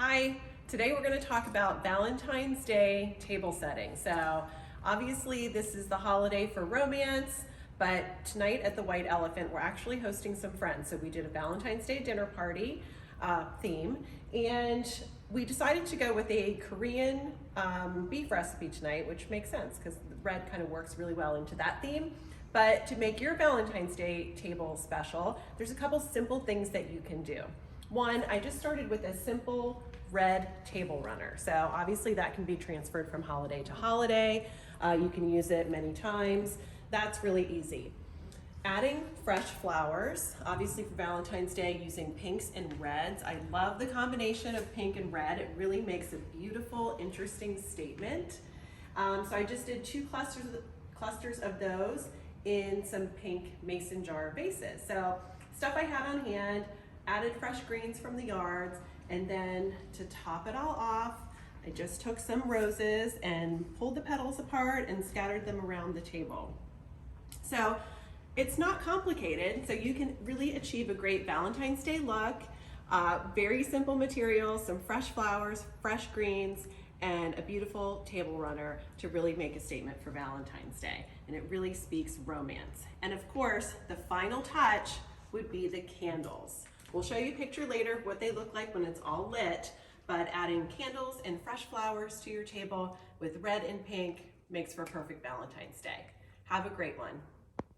Hi, today we're going to talk about Valentine's Day table setting. So obviously this is the holiday for romance, but tonight at the White Elephant we're actually hosting some friends. So we did a Valentine's Day dinner party theme, and we decided to go with a Korean beef recipe tonight, which makes sense because the red kind of works really well into that theme. But to make your Valentine's Day table special, there's a couple simple things that you can do. One, I just started with a simple red table runner. So obviously that can be transferred from holiday to holiday. You can use it many times. That's really easy. Adding fresh flowers, obviously for Valentine's Day, using pinks and reds. I love the combination of pink and red. It really makes a beautiful, interesting statement. So I just did two clusters of those in some pink mason jar vases. So stuff I had on hand, added fresh greens from the yards, and then to top it all off, I just took some roses and pulled the petals apart and scattered them around the table. So it's not complicated, so you can really achieve a great Valentine's Day look. Very simple materials, some fresh flowers, fresh greens, and a beautiful table runner to really make a statement for Valentine's Day. And it really speaks romance. And of course, the final touch would be the candles. We'll show you a picture later of what they look like when it's all lit, but adding candles and fresh flowers to your table with red and pink makes for a perfect Valentine's Day. Have a great one.